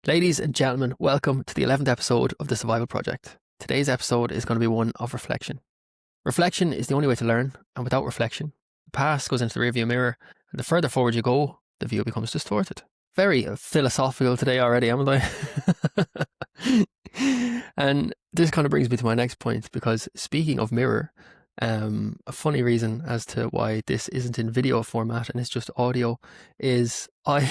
Ladies and gentlemen, welcome to the 11th episode of the Survival Project. Today's episode is going to be one of reflection. Reflection is the only way to learn, and without reflection, the past goes into the rearview mirror, and the further forward you go, the view becomes distorted. Very philosophical today already, haven't I? And this kind of brings me to my next point, because speaking of mirror, a funny reason as to why this isn't in video format and it's just audio is I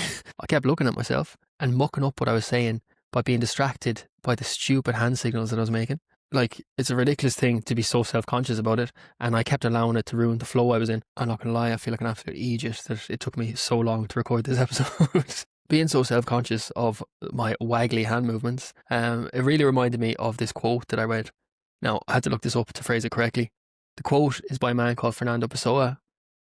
kept looking at myself and mucking up what I was saying by being distracted by the stupid hand signals that I was making. Like, it's a ridiculous thing to be so self-conscious about it, and I kept allowing it to ruin the flow I was in. I'm not gonna lie, I feel like an absolute idiot that it took me so long to record this episode. Being so self-conscious of my waggly hand movements, it really reminded me of this quote that I read. Now, I had to look this up to phrase it correctly. The quote is by a man called Fernando Pessoa,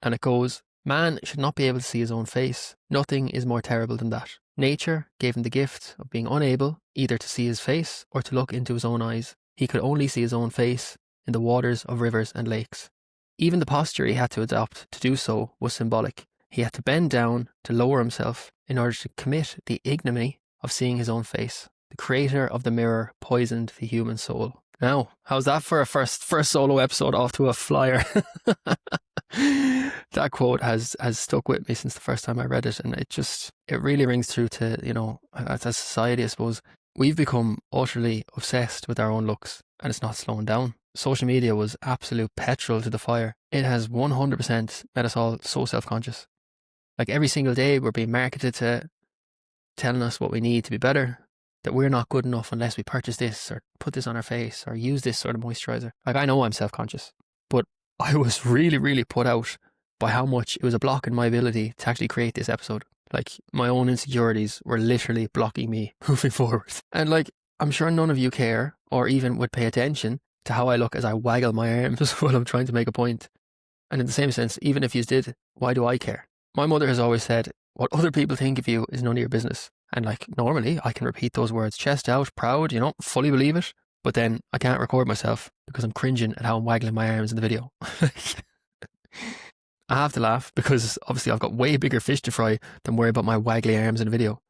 and it goes, "Man should not be able to see his own face. Nothing is more terrible than that. Nature gave him the gift of being unable either to see his face or to look into his own eyes. He could only see his own face in the waters of rivers and lakes. Even the posture he had to adopt to do so was symbolic. He had to bend down to lower himself in order to commit the ignominy of seeing his own face. The creator of the mirror poisoned the human soul." Now, how's that for a first solo episode off to a flyer? That quote has stuck with me since the first time I read it, and it really rings true to, as a society, I suppose, we've become utterly obsessed with our own looks, and it's not slowing down. Social media was absolute petrol to the fire. It has 100% made us all so self-conscious. Like, every single day we're being marketed to telling us what we need to be better, that we're not good enough unless we purchase this or put this on our face or use this sort of moisturizer. Like, I know I'm self-conscious, but I was really, really put out by how much it was a block in my ability to actually create this episode. Like, my own insecurities were literally blocking me moving forward. And like, I'm sure none of you care or even would pay attention to how I look as I waggle my arms while I'm trying to make a point. And in the same sense, even if you did, why do I care? My mother has always said, what other people think of you is none of your business. And like, normally I can repeat those words chest out, proud, fully believe it. But then I can't record myself because I'm cringing at how I'm waggling my arms in the video. I have to laugh because obviously I've got way bigger fish to fry than worry about my waggly arms in the video.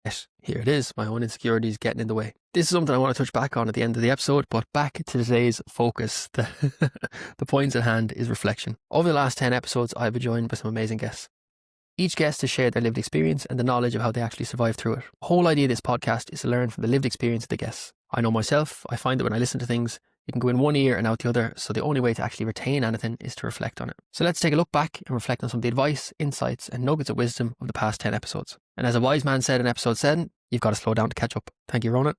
Yet, here it is, my own insecurities getting in the way. This is something I want to touch back on at the end of the episode, but back to today's focus. The point at hand is reflection. Over the last 10 episodes, I've been joined by some amazing guests. Each guest has shared their lived experience and the knowledge of how they actually survived through it. The whole idea of this podcast is to learn from the lived experience of the guests. I know myself, I find that when I listen to things, it can go in one ear and out the other, so the only way to actually retain anything is to reflect on it. So let's take a look back and reflect on some of the advice, insights and nuggets of wisdom of the past 10 episodes. And as a wise man said in episode 7, you've got to slow down to catch up. Thank you, Ronan.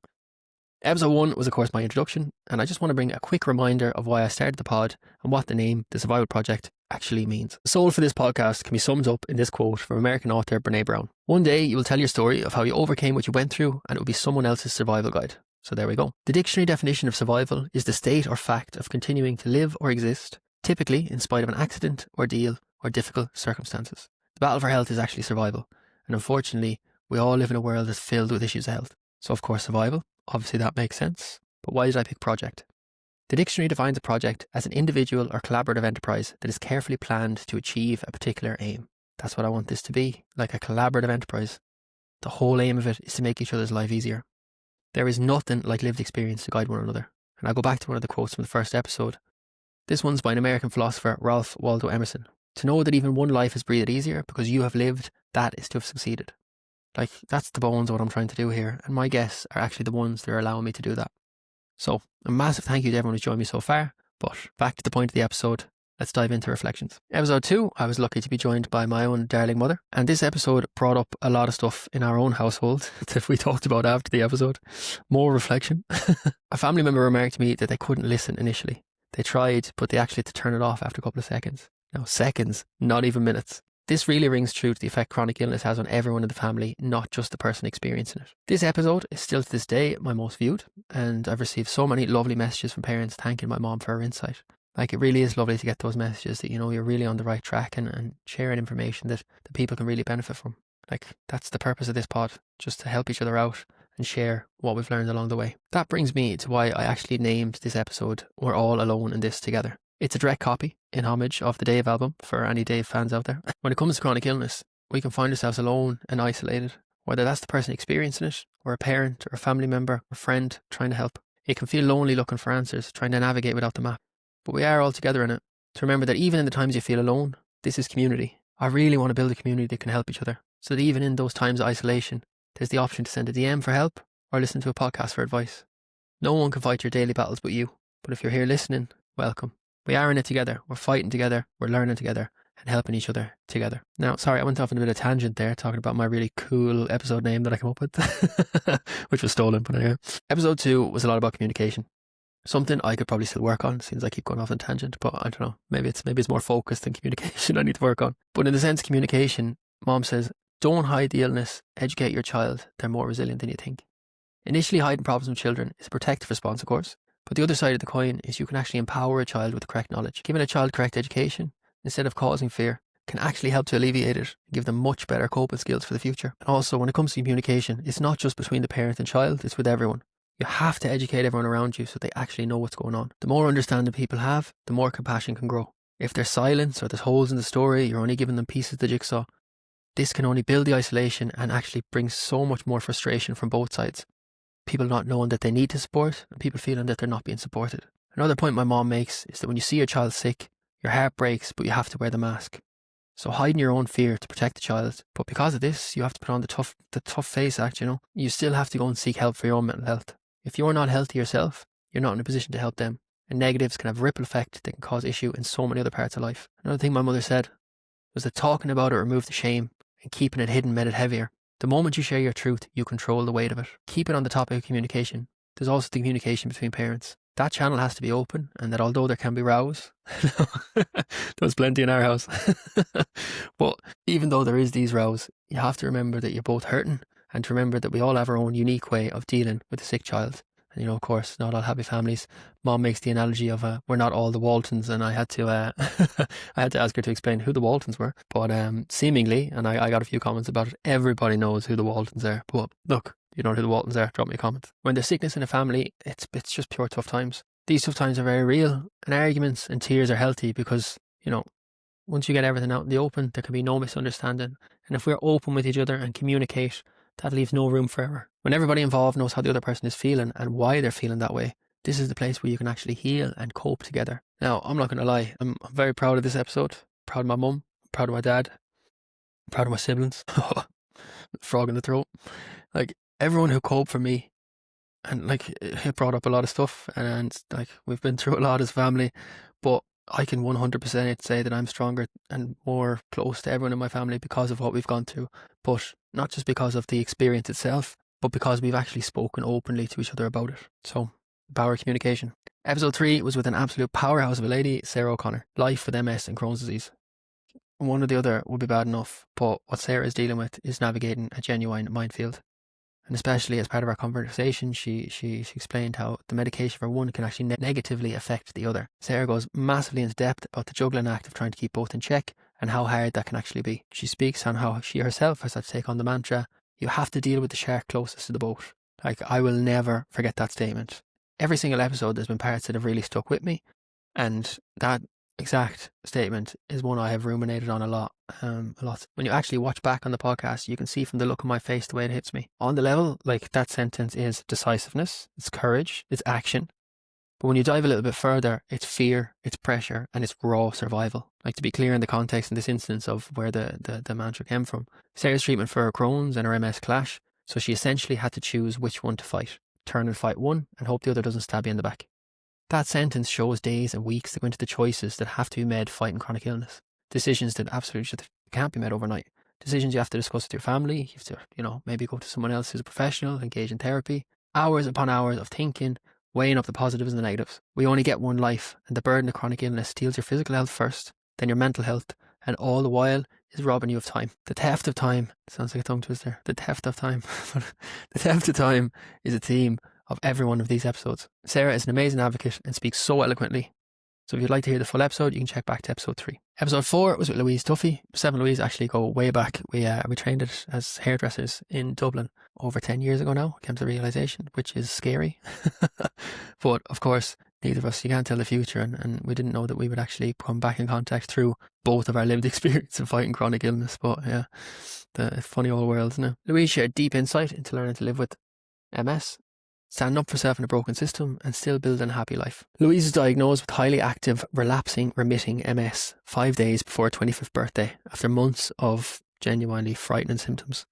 Episode 1 was of course my introduction, and I just want to bring a quick reminder of why I started the pod and what the name, The Survival Project, actually means. The soul for this podcast can be summed up in this quote from American author Brene Brown. One day you will tell your story of how you overcame what you went through, and it will be someone else's survival guide. So there we go. The dictionary definition of survival is the state or fact of continuing to live or exist, typically in spite of an accident, ordeal, or difficult circumstances. The battle for health is actually survival, and unfortunately, we all live in a world that's filled with issues of health. So of course survival, obviously that makes sense. But why did I pick project? The dictionary defines a project as an individual or collaborative enterprise that is carefully planned to achieve a particular aim. That's what I want this to be, like a collaborative enterprise. The whole aim of it is to make each other's life easier. There is nothing like lived experience to guide one another. And I'll go back to one of the quotes from the first episode. This one's by an American philosopher, Ralph Waldo Emerson. To know that even one life is breathed easier because you have lived, that is to have succeeded. Like, that's the bones of what I'm trying to do here, and my guests are actually the ones that are allowing me to do that. So, a massive thank you to everyone who's joined me so far, but back to the point of the episode, let's dive into reflections. Episode 2, I was lucky to be joined by my own darling mother, and this episode brought up a lot of stuff in our own household that we talked about after the episode. More reflection. A family member remarked to me that they couldn't listen initially. They tried, but they actually had to turn it off after a couple of seconds. Now, seconds, not even minutes. This really rings true to the effect chronic illness has on everyone in the family, not just the person experiencing it. This episode is still to this day my most viewed, and I've received so many lovely messages from parents thanking my mom for her insight. Like, it really is lovely to get those messages that, you're really on the right track and sharing information that people can really benefit from. Like, that's the purpose of this pod, just to help each other out and share what we've learned along the way. That brings me to why I actually named this episode We're All Alone in This Together. It's a direct copy in homage of the Dave album for any Dave fans out there. When it comes to chronic illness, we can find ourselves alone and isolated, whether that's the person experiencing it or a parent or a family member or friend trying to help. It can feel lonely looking for answers, trying to navigate without the map. But we are all together in it. To remember that even in the times you feel alone, this is community. I really want to build a community that can help each other, so that even in those times of isolation, there's the option to send a DM for help or listen to a podcast for advice. No one can fight your daily battles but you. But if you're here listening, welcome. We are in it together. We're fighting together. We're learning together and helping each other together. Now, sorry, I went off on a bit of tangent there, talking about my really cool episode name that I came up with, which was stolen, but anyway. Episode 2 was a lot about communication. Something I could probably still work on. Seems I keep going off on tangent, but I don't know. Maybe it's more focused than communication I need to work on. But in the sense of communication, Mom says, don't hide the illness, educate your child. They're more resilient than you think. Initially, hiding problems from children is a protective response, of course. But the other side of the coin is you can actually empower a child with the correct knowledge. Giving a child correct education, instead of causing fear, can actually help to alleviate it and give them much better coping skills for the future. And also, when it comes to communication, it's not just between the parent and child, it's with everyone. You have to educate everyone around you so they actually know what's going on. The more understanding people have, the more compassion can grow. If there's silence or there's holes in the story, you're only giving them pieces of the jigsaw. This can only build the isolation and actually bring so much more frustration from both sides. People not knowing that they need to support and people feeling that they're not being supported. Another point my mom makes is that when you see your child sick, your heart breaks, but you have to wear the mask. So hiding your own fear to protect the child, but because of this, you have to put on the tough face act, You still have to go and seek help for your own mental health. If you're not healthy yourself, you're not in a position to help them. And negatives can have a ripple effect that can cause issue in so many other parts of life. Another thing my mother said was that talking about it removed the shame and keeping it hidden made it heavier. The moment you share your truth, you control the weight of it. Keep it on the topic of communication. There's also the communication between parents. That channel has to be open, and that although there can be rows, there's plenty in our house. But even though there is these rows, you have to remember that you're both hurting, and to remember that we all have our own unique way of dealing with a sick child. And of course, not all happy families. Mom makes the analogy of we're not all the Waltons, and I had to I had to ask her to explain who the Waltons were. But seemingly, and I got a few comments about it, everybody knows who the Waltons are. But look, you don't know who the Waltons are, drop me a comment. When there's sickness in a family, it's just pure tough times. These tough times are very real, and arguments and tears are healthy because, once you get everything out in the open, there can be no misunderstanding. And if we're open with each other and communicate, that leaves no room for error. When everybody involved knows how the other person is feeling and why they're feeling that way, this is the place where you can actually heal and cope together. Now, I'm not going to lie, I'm very proud of this episode. Proud of my mum, proud of my dad, proud of my siblings. Frog in the throat. Like, everyone who coped for me, and it brought up a lot of stuff, and we've been through a lot as a family, but I can 100% say that I'm stronger and more close to everyone in my family because of what we've gone through. But not just because of the experience itself, but because we've actually spoken openly to each other about it. So, power of communication. Episode 3 was with an absolute powerhouse of a lady, Sarah O'Connor. Life with MS and Crohn's disease. One or the other would be bad enough, but what Sarah is dealing with is navigating a genuine minefield. And especially as part of our conversation, she explained how the medication for one can actually negatively affect the other. Sarah goes massively into depth about the juggling act of trying to keep both in check and how hard that can actually be. She speaks on how she herself has had to take on the mantra, you have to deal with the shark closest to the boat. I will never forget that statement. Every single episode there's been parts that have really stuck with me, and that exact statement is one I have ruminated on a lot. When you actually watch back on the podcast, you can see from the look on my face the way it hits me. On the level, that sentence is decisiveness, it's courage, it's action. But when you dive a little bit further, it's fear, it's pressure, and it's raw survival. To be clear in the context in this instance of where the mantra came from. Sarah's treatment for her Crohn's and her MS clash, so she essentially had to choose which one to fight. Turn and fight one, and hope the other doesn't stab you in the back. That sentence shows days and weeks that go into the choices that have to be made fighting chronic illness. Decisions that absolutely can't be made overnight. Decisions you have to discuss with your family. You have to, maybe go to someone else who's a professional, engage in therapy. Hours upon hours of thinking, weighing up the positives and the negatives. We only get one life, and the burden of chronic illness steals your physical health first, then your mental health, and all the while is robbing you of time. The theft of time, sounds like a tongue twister. The theft of time. The theft of time is a theme of every one of these episodes. Sarah is an amazing advocate and speaks so eloquently. So if you'd like to hear the full episode, you can check back to episode 3. Episode 4 was with Louise Tuffy. Seb and Louise actually go way back. We trained as hairdressers in Dublin over 10 years ago now, came to the realisation, which is scary. But of course, neither of us, you can't tell the future, and we didn't know that we would actually come back in contact through both of our lived experience of fighting chronic illness. But yeah, the funny old world, isn't it? Louise shared deep insight into learning to live with MS. Standing up for herself in a broken system and still building a happy life. Louise was diagnosed with highly active, relapsing, remitting MS 5 days before her 25th birthday after months of genuinely frightening symptoms.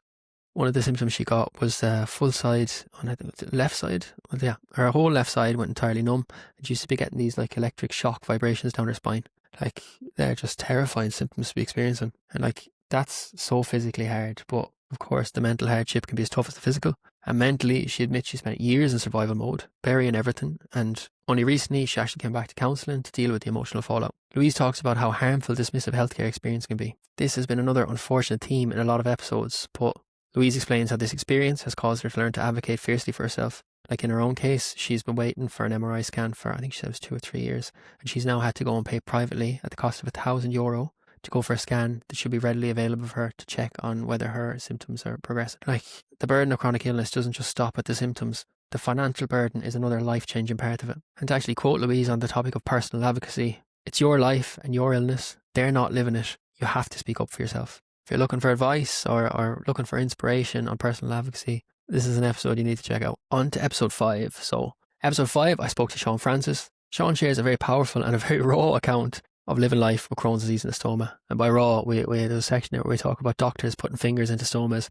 One of the symptoms she got was full side, on the left side. Well, yeah, her whole left side went entirely numb. And she used to be getting these like electric shock vibrations down her spine. Like, they're just terrifying symptoms to be experiencing. And like, that's so physically hard. But of course, the mental hardship can be as tough as the physical. And mentally, she admits she spent years in survival mode, burying everything. And only recently, she actually came back to counselling to deal with the emotional fallout. Louise talks about how harmful dismissive healthcare experience can be. This has been another unfortunate theme in a lot of episodes, but Louise explains how this experience has caused her to learn to advocate fiercely for herself. Like in her own case, she's been waiting for an MRI scan for, I think she said it was 2 or 3 years, and she's now had to go and pay privately at the cost of €1,000 to go for a scan that should be readily available for her to check on whether her symptoms are progressing. Like, the burden of chronic illness doesn't just stop at the symptoms. The financial burden is another life-changing part of it. And to actually quote Louise on the topic of personal advocacy, it's your life and your illness. They're not living it. You have to speak up for yourself. If you're looking for advice or looking for inspiration on personal advocacy, this is an episode you need to check out. On to episode 5. So, episode 5, I spoke to Siobhán Francis. Siobhán shares a very powerful and a very raw account of living life with Crohn's disease and a stoma. And by raw, we had a section there where we talk about doctors putting fingers into stomas.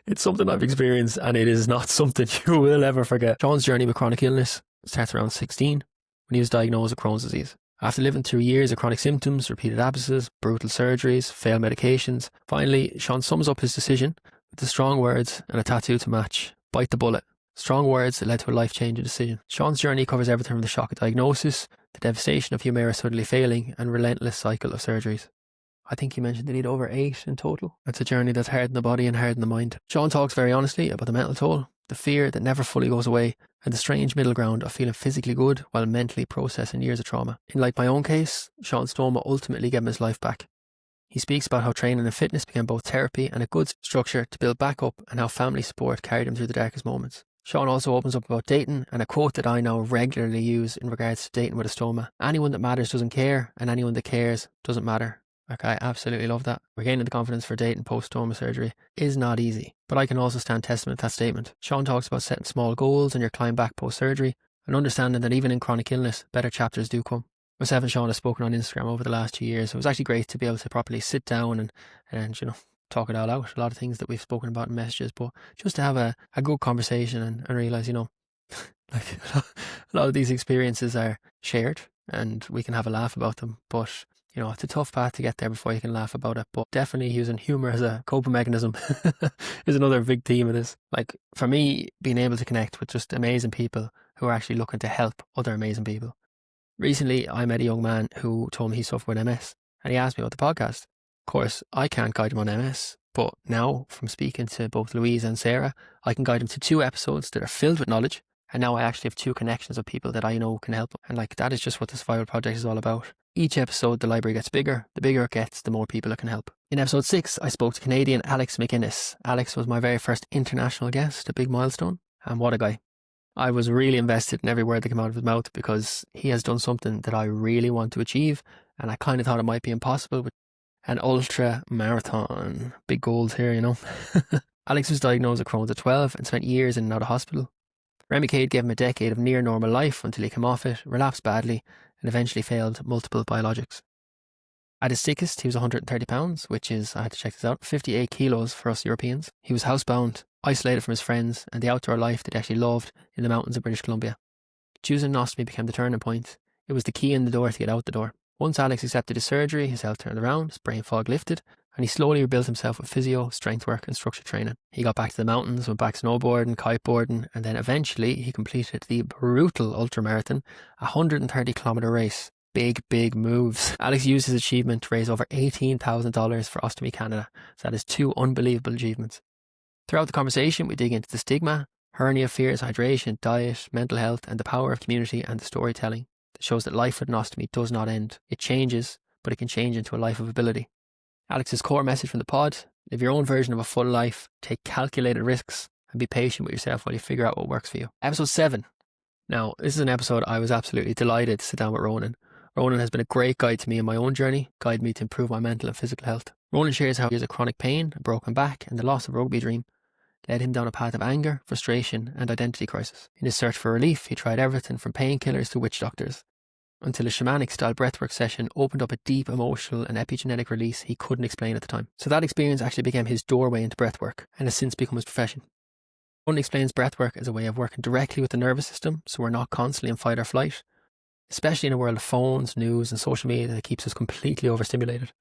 It's something I've experienced, and it is not something you will ever forget. Siobhán's journey with chronic illness starts around 16 when he was diagnosed with Crohn's disease. After living through years of chronic symptoms, repeated abscesses, brutal surgeries, failed medications, finally, Sean sums up his decision with the strong words and a tattoo to match: bite the bullet. Strong words that led to a life-changing decision. Sean's journey covers everything from the shock of diagnosis, the devastation of Humira suddenly failing, and relentless cycle of surgeries. I think he mentioned they need over 8 in total. It's a journey that's hard in the body and hard in the mind. Sean talks very honestly about the mental toll, the fear that never fully goes away, and the strange middle ground of feeling physically good while mentally processing years of trauma. In like my own case, Sean's stoma ultimately gave him his life back. He speaks about how training and fitness became both therapy and a good structure to build back up, and how family support carried him through the darkest moments. Sean also opens up about dating, and a quote that I now regularly use in regards to dating with a stoma: anyone that matters doesn't care, and anyone that cares doesn't matter. Like, I absolutely love that. Regaining the confidence for dating post-stoma surgery is not easy, but I can also stand testament to that statement. Sean talks about setting small goals on your climb back post-surgery, and understanding that even in chronic illness, better chapters do come. Myself and Sean have spoken on Instagram over the last 2 years. It was actually great to be able to properly sit down and talk it all out. A lot of things that we've spoken about in messages, but just to have a good conversation and realise, like a lot of these experiences are shared and we can have a laugh about them, but it's a tough path to get there before you can laugh about it. But definitely using humour as a coping mechanism is another big theme of this. Like, for me, being able to connect with just amazing people who are actually looking to help other amazing people. Recently, I met a young man who told me he suffered with MS, and he asked me about the podcast. Of course, I can't guide him on MS, but now, from speaking to both Louise and Sarah, I can guide him to 2 episodes that are filled with knowledge, and now I actually have 2 connections of people that I know can help him. And like, that is just what this Survival Project is all about. Each episode, the library gets bigger. The bigger it gets, the more people it can help. In episode 6, I spoke to Canadian Alex McInnes. Alex was my very first international guest, a big milestone, and what a guy. I was really invested in every word that came out of his mouth because he has done something that I really want to achieve, and I kind of thought it might be impossible with an ultra marathon. Big goals here, Alex was diagnosed with Crohn's at 12 and spent years in and out of hospital. Remicade gave him a decade of near normal life until he came off it, relapsed badly, and eventually failed multiple biologics. At his sickest, he was 130 pounds, which is, I had to check this out, 58 kilos for us Europeans. He was housebound, isolated from his friends and the outdoor life that he actually loved in the mountains of British Columbia. Choosing an ostomy became the turning point. It was the key in the door to get out the door. Once Alex accepted his surgery, his health turned around, his brain fog lifted, and he slowly rebuilt himself with physio, strength work and structured training. He got back to the mountains, went back snowboarding, kiteboarding, and then eventually he completed the brutal ultramarathon, a 130-kilometre race. Big moves. Alex used his achievement to raise over $18,000 for Ostomy Canada, so that is 2 unbelievable achievements. Throughout the conversation, we dig into the stigma, hernia fears, hydration, diet, mental health, and the power of community and the storytelling that shows that life with an ostomy does not end. It changes, but it can change into a life of ability. Alex's core message from the pod: live your own version of a full life, take calculated risks, and be patient with yourself while you figure out what works for you. Episode 7. Now, this is an episode I was absolutely delighted to sit down with Ronan. Ronan has been a great guide to me in my own journey, guided me to improve my mental and physical health. Ronan shares how he has a chronic pain, a broken back, and the loss of a rugby dream. led him down a path of anger, frustration, and identity crisis. In his search for relief, he tried everything from painkillers to witch doctors, until a shamanic-style breathwork session opened up a deep emotional and epigenetic release he couldn't explain at the time. So that experience actually became his doorway into breathwork, and has since become his profession. Crohn explains breathwork as a way of working directly with the nervous system, so we're not constantly in fight or flight, especially in a world of phones, news, and social media that keeps us completely overstimulated.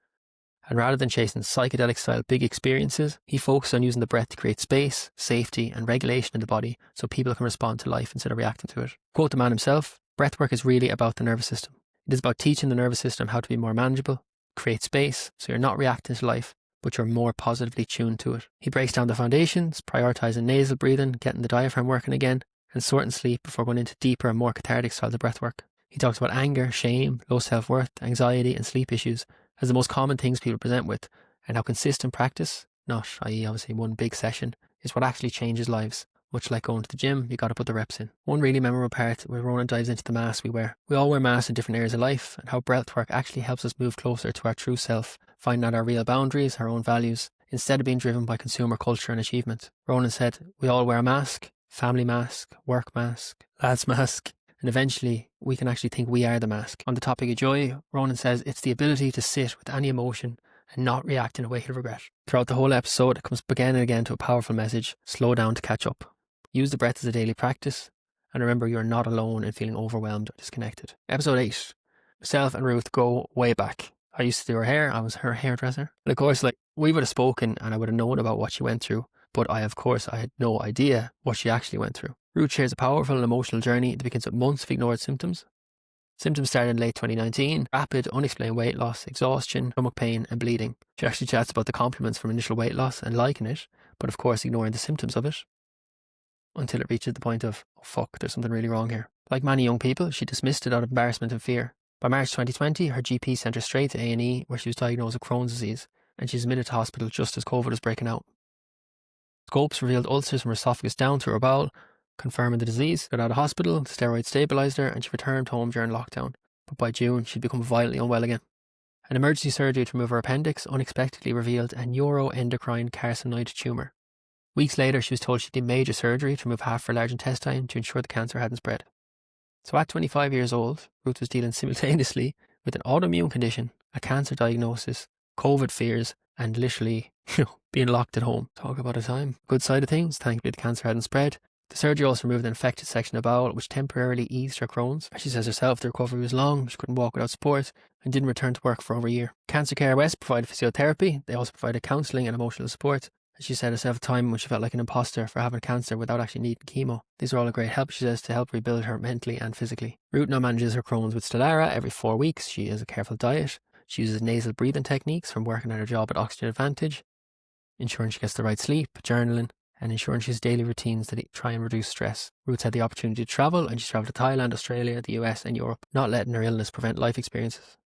And rather than chasing psychedelic-style big experiences, he focused on using the breath to create space, safety, and regulation in the body so people can respond to life instead of reacting to it. Quote the man himself, "Breathwork is really about the nervous system. It is about teaching the nervous system how to be more manageable, create space so you're not reacting to life, but you're more positively tuned to it." He breaks down the foundations, prioritising nasal breathing, getting the diaphragm working again, and sorting sleep before going into deeper and more cathartic styles of breathwork. He talks about anger, shame, low self-worth, anxiety, and sleep issues as the most common things people present with, and how consistent practice, not i.e. obviously one big session, is what actually changes lives. Much like going to the gym, you got to put the reps in. One really memorable part where Ronan dives into the mask we wear. We all wear masks in different areas of life, and how breathwork actually helps us move closer to our true self, finding out our real boundaries, our own values, instead of being driven by consumer culture and achievement. Ronan said, "We all wear a mask, family mask, work mask, lads mask, and eventually we can actually think we are the mask." On the topic of joy, Ronan says it's the ability to sit with any emotion and not react in a wake of regret. Throughout the whole episode, it comes again and again to a powerful message: slow down to catch up. Use the breath as a daily practice, and remember you're not alone in feeling overwhelmed or disconnected. Episode 8. Myself and Ruth go way back. I used to do her hair, I was her hairdresser. And of course, we would have spoken and I would have known about what she went through, but I had no idea what she actually went through. Ruth shares a powerful and emotional journey that begins with months of ignored symptoms. Symptoms started in late 2019, rapid, unexplained weight loss, exhaustion, stomach pain, and bleeding. She actually chats about the compliments from initial weight loss and liking it, but of course ignoring the symptoms of it, until it reaches the point of, oh fuck, there's something really wrong here. Like many young people, she dismissed it out of embarrassment and fear. By March 2020, her GP sent her straight to A&E, where she was diagnosed with Crohn's disease, and she was admitted to hospital just as COVID was breaking out. Scopes revealed ulcers from her esophagus down to her bowel, confirming the disease. Got out of hospital, steroids stabilised her, and she returned home during lockdown. But by June, she'd become violently unwell again. An emergency surgery to remove her appendix unexpectedly revealed a neuroendocrine carcinoid tumour. Weeks later, she was told she'd need major surgery to remove half her large intestine to ensure the cancer hadn't spread. So at 25 years old, Ruth was dealing simultaneously with an autoimmune condition, a cancer diagnosis, COVID fears, and literally, being locked at home. Talk about a time. Good side of things, thankfully the cancer hadn't spread. The surgery also removed an infected section of bowel, which temporarily eased her Crohn's. She says herself the recovery was long, she couldn't walk without support, and didn't return to work for over a year. Cancer Care West provided physiotherapy. They also provided counselling and emotional support. She said herself a time when she felt like an imposter for having cancer without actually needing chemo. These are all a great help, she says, to help rebuild her mentally and physically. Ruth now manages her Crohn's with Stellara every 4 weeks. She has a careful diet. She uses nasal breathing techniques from working at her job at Oxygen Advantage, ensuring she gets the right sleep, journaling, and ensuring she has daily routines that try and reduce stress. Ruth's had the opportunity to travel, and she's travelled to Thailand, Australia, the US and Europe, not letting her illness prevent life experiences.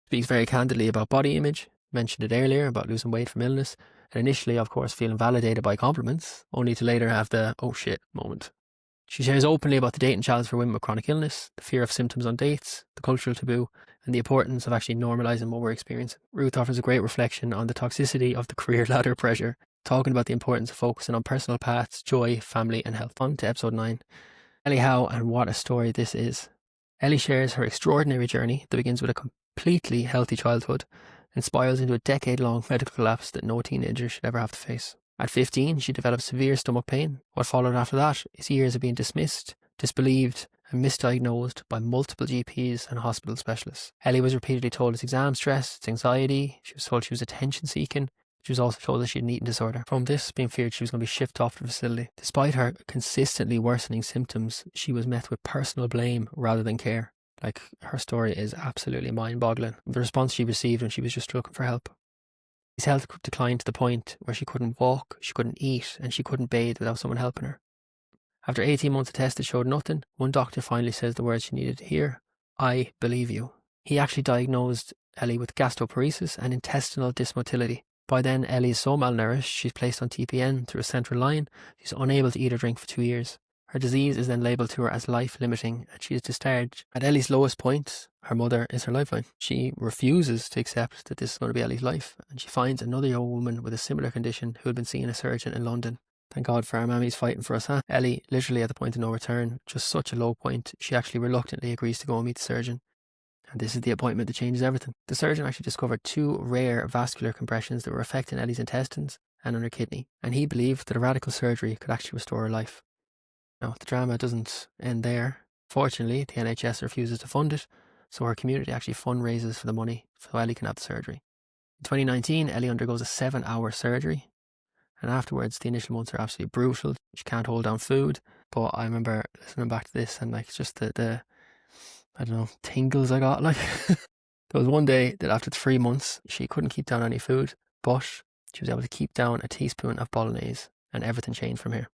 Speaks very candidly about body image, mentioned it earlier about losing weight from illness, and initially, of course, feeling validated by compliments, only to later have the oh shit moment. She shares openly about the dating challenge for women with chronic illness, the fear of symptoms on dates, the cultural taboo, and the importance of actually normalising what we're experiencing. Ruth offers a great reflection on the toxicity of the career ladder pressure, talking about the importance of focusing on personal paths, joy, family, and health. On to episode 9. Ellie, how and what a story this is. Ellie shares her extraordinary journey that begins with a completely healthy childhood and spirals into a decade-long medical collapse that no teenager should ever have to face. At 15, she developed severe stomach pain. What followed after that is years of being dismissed, disbelieved, and misdiagnosed by multiple GPs and hospital specialists. Ellie was repeatedly told it's exam stress, it's anxiety. She was told she was attention-seeking. She was also told that she had an eating disorder. From this, being feared she was going to be shipped off to the facility. Despite her consistently worsening symptoms, she was met with personal blame rather than care. Her story is absolutely mind-boggling. The response she received when she was just looking for help. His health declined to the point where she couldn't walk, she couldn't eat, and she couldn't bathe without someone helping her. After 18 months of tests that showed nothing, one doctor finally says the words she needed to hear: "I believe you." He actually diagnosed Ellie with gastroparesis and intestinal dysmotility. By then, Ellie is so malnourished, she's placed on TPN through a central line. She's unable to eat or drink for 2 years. Her disease is then labelled to her as life-limiting, and she is discharged. At Ellie's lowest point, her mother is her lifeline. She refuses to accept that this is going to be Ellie's life, and she finds another young woman with a similar condition who had been seeing a surgeon in London Thank God for our mammies fighting for us, huh? Ellie, literally at the point of no return, just such a low point, she actually reluctantly agrees to go and meet the surgeon. And this is the appointment that changes everything. The surgeon actually discovered 2 rare vascular compressions that were affecting Ellie's intestines and on her kidney, and he believed that a radical surgery could actually restore her life. Now, the drama doesn't end there. Fortunately, the NHS refuses to fund it, so her community actually fundraises for the money so Ellie can have the surgery. In 2019, Ellie undergoes a 7-hour surgery, and afterwards, the initial months are absolutely brutal. She can't hold down food, but I remember listening back to this and like just the I don't know, tingles I got. Like, there was one day that after 3 months, she couldn't keep down any food, but she was able to keep down a teaspoon of bolognese, and everything changed from here.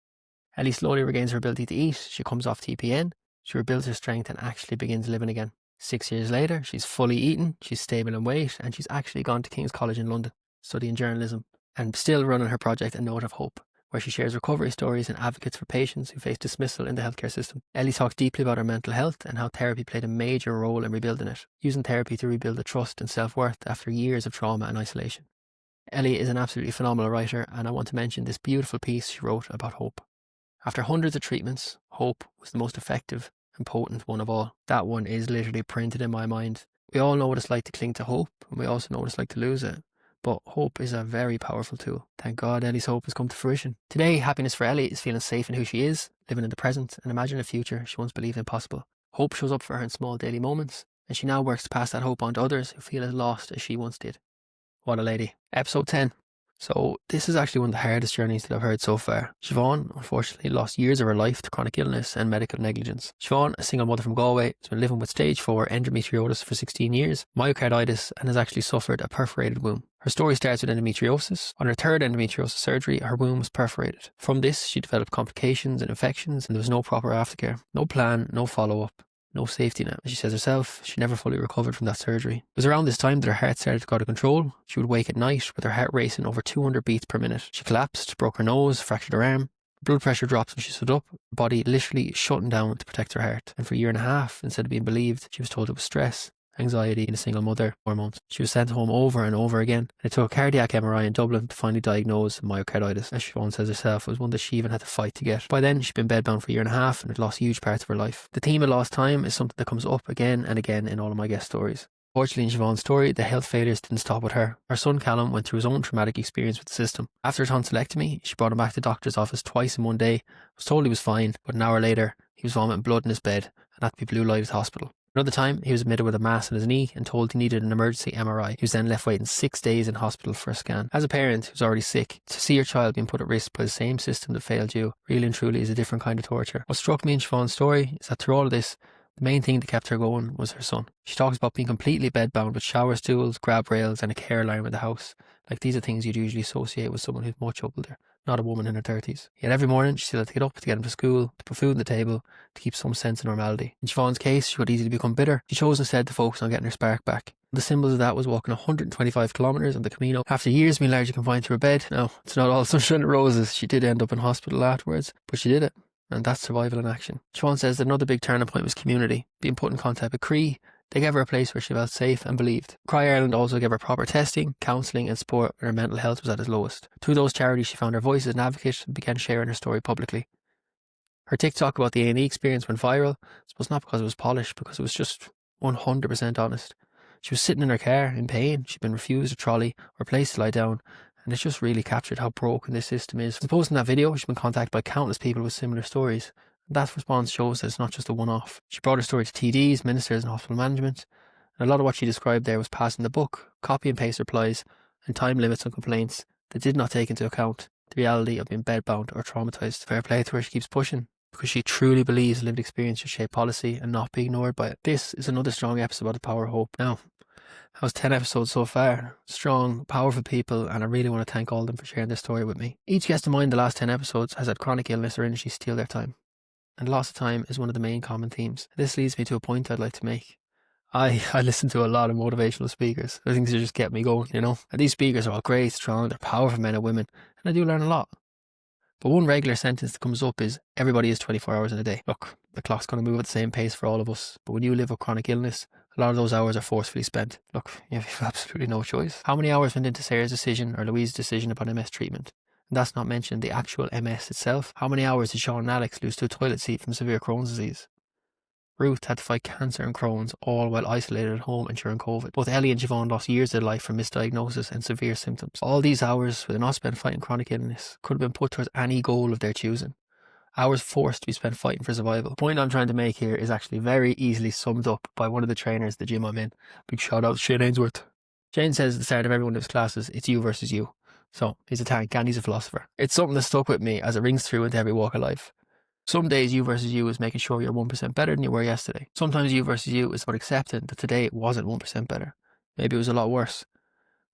Ellie slowly regains her ability to eat. She comes off TPN. She rebuilds her strength and actually begins living again. 6 years later, she's fully eaten, she's stable in weight, and she's actually gone to King's College in London, studying journalism, and still running her project A Note of Hope, where she shares recovery stories and advocates for patients who face dismissal in the healthcare system. Ellie talks deeply about her mental health and how therapy played a major role in rebuilding it, using therapy to rebuild the trust and self-worth after years of trauma and isolation. Ellie is an absolutely phenomenal writer, and I want to mention this beautiful piece she wrote about hope. After hundreds of treatments, hope was the most effective and potent one of all. That one is literally printed in my mind. We all know what it's like to cling to hope, and we also know what it's like to lose it. But hope is a very powerful tool. Thank God Ellie's hope has come to fruition. Today, happiness for Ellie is feeling safe in who she is, living in the present, and imagining a future she once believed impossible. Hope shows up for her in small daily moments, and she now works to pass that hope on to others who feel as lost as she once did. What a lady. Episode 10. So this is actually one of the hardest journeys that I've heard so far. Siobhán, unfortunately, lost years of her life to chronic illness and medical negligence. Siobhán, a single mother from Galway, has been living with stage 4 endometriosis for 16 years, myocarditis, and has actually suffered a perforated womb. Her story starts with endometriosis. On her 3rd endometriosis surgery, her womb was perforated. From this, she developed complications and infections, and there was no proper aftercare, no plan, no follow-up. No safety net. As she says herself, she never fully recovered from that surgery. It was around this time that her heart started to go out of control. She would wake at night with her heart racing over 200 beats per minute. She collapsed, broke her nose, fractured her arm. Blood pressure dropped when she stood up, her body literally shutting down to protect her heart. And for a year and a half, instead of being believed, she was told it was stress, anxiety, and a single mother hormones. She was sent home over and over again, and it took a cardiac MRI in Dublin to finally diagnose myocarditis. As Siobhán says herself, it was one that she even had to fight to get. By then, she'd been bedbound for a year and a half and had lost huge parts of her life. The theme of lost time is something that comes up again and again in all of my guest stories. Fortunately, in Siobhán's story, the health failures didn't stop with her. Her son Callum went through his own traumatic experience with the system. After a tonsillectomy, she brought him back to the doctor's office twice in one day, was told he was fine, but an hour later, he was vomiting blood in his bed and had to be blue lighted to hospital. Another time, he was admitted with a mass in his knee and told he needed an emergency MRI. He was then left waiting 6 days in hospital for a scan. As a parent who's already sick, to see your child being put at risk by the same system that failed you really and truly is a different kind of torture. What struck me in Siobhán's story is that through all of this, the main thing that kept her going was her son. She talks about being completely bedbound with shower stools, grab rails, and a care alarm in the house. Like, these are things you'd usually associate with someone who's much older, not a woman in her 30s. Yet every morning she still had to get up to get him to school, to put food on the table, to keep some sense of normality. In Siobhán's case, she could easily become bitter. She chose instead to focus on getting her spark back. The symbols of that was walking 125 kilometres on the Camino. After years being largely confined to her bed, no, it's not all sunshine and roses. She did end up in hospital afterwards, but she did it. And that's survival in action. Siobhán says that another big turning point was community, being put in contact with Cree. They gave her a place where she felt safe and believed. Cry Ireland also gave her proper testing, counselling and support when her mental health was at its lowest. Through those charities she found her voice as an advocate and began sharing her story publicly. Her TikTok about the A&E experience went viral. I suppose not because it was polished, because it was just 100% honest. She was sitting in her car in pain. She'd been refused a trolley or a place to lie down, and it's just really captured how broken this system is. Since posting that video, she's been contacted by countless people with similar stories. That response shows that it's not just a one-off. She brought her story to TDs, ministers and hospital management, and a lot of what she described there was passing the buck, copy and paste replies, and time limits on complaints that did not take into account the reality of being bedbound or traumatised. Fair play to her, she keeps pushing, because she truly believes lived experience should shape policy and not be ignored by it. This is another strong episode about the power of hope. Now, that was 10 episodes so far. Strong, powerful people, and I really want to thank all of them for sharing their story with me. Each guest of mine in the last 10 episodes has had chronic illness or injury steal their time. And loss of time is one of the main common themes. This leads me to a point I'd like to make. I listen to a lot of motivational speakers. I think they just get me going, you know. And these speakers are all great, strong, they're powerful men and women, and I do learn a lot. But one regular sentence that comes up is, everybody is 24 hours in a day. Look, the clock's going to move at the same pace for all of us, but when you live with chronic illness, a lot of those hours are forcefully spent. Look, you have absolutely no choice. How many hours went into Sarah's decision or Louise's decision upon MS treatment? And that's not mentioning the actual MS itself. How many hours did Sean and Alex lose to a toilet seat from severe Crohn's disease? Ruth had to fight cancer and Crohn's, all while isolated at home and during COVID. Both Ellie and Siobhán lost years of their life from misdiagnosis and severe symptoms. All these hours, with not spent fighting chronic illness, could have been put towards any goal of their choosing. Hours forced to be spent fighting for survival. The point I'm trying to make here is actually very easily summed up by one of the trainers at the gym I'm in. Big shout out to Shane Ainsworth. Shane says at the start of every one of his classes, it's you versus you. So he's a tank and he's a philosopher. It's something that stuck with me as it rings through into every walk of life. Some days you versus you is making sure you're 1% better than you were yesterday. Sometimes you versus you is about accepting that today it wasn't 1% better. Maybe it was a lot worse.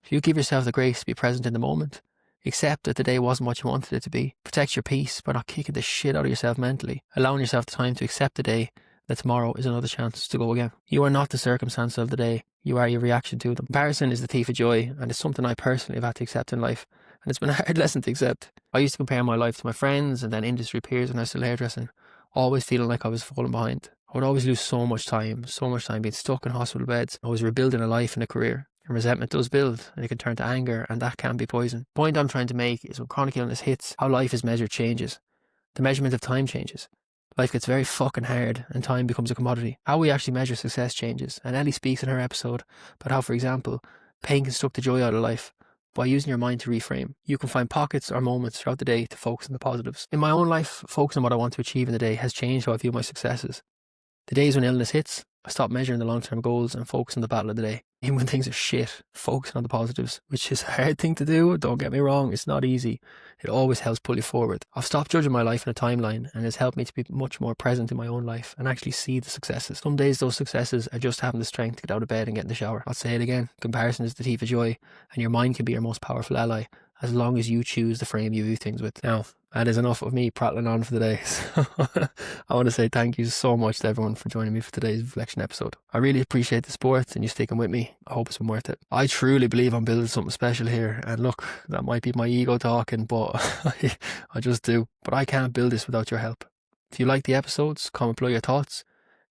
If you give yourself the grace to be present in the moment, accept that the day wasn't what you wanted it to be, protect your peace by not kicking the shit out of yourself mentally, allowing yourself the time to accept the day that tomorrow is another chance to go again. You are not the circumstance of the day, you are your reaction to them. Comparison is the thief of joy, and it's something I personally have had to accept in life, and it's been a hard lesson to accept. I used to compare my life to my friends and then industry peers when I was still hairdressing, always feeling like I was falling behind. I would always lose so much time being stuck in hospital beds. I was rebuilding a life and a career. And resentment does build, and it can turn to anger, and that can be poison. The point I'm trying to make is when chronic illness hits, how life is measured changes. The measurement of time changes. Life gets very fucking hard, and time becomes a commodity. How we actually measure success changes, and Ellie speaks in her episode about how, for example, pain can suck the joy out of life. By using your mind to reframe, you can find pockets or moments throughout the day to focus on the positives. In my own life, focusing on what I want to achieve in the day has changed how I view my successes. The days when illness hits, I stop measuring the long-term goals and focus on the battle of the day. Even when things are shit, focusing on the positives, which is a hard thing to do, don't get me wrong, it's not easy. It always helps pull you forward. I've stopped judging my life in a timeline and has helped me to be much more present in my own life and actually see the successes. Some days those successes are just having the strength to get out of bed and get in the shower. I'll say it again, comparison is the thief of joy, and your mind can be your most powerful ally as long as you choose the frame you view things with. Now, that is enough of me prattling on for the day. So I want to say thank you so much to everyone for joining me for today's reflection episode. I really appreciate the support and you sticking with me. I hope it's been worth it. I truly believe I'm building something special here. And look, that might be my ego talking, but I just do. But I can't build this without your help. If you like the episodes, comment below your thoughts.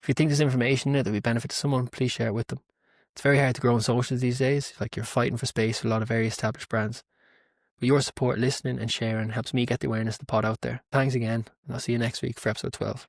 If you think there's information in it that would benefit to someone, please share it with them. It's very hard to grow in socials these days. Like you're fighting for space with a lot of very established brands. But your support, listening and sharing helps me get the awareness of the pod out there. Thanks again, and I'll see you next week for episode 12.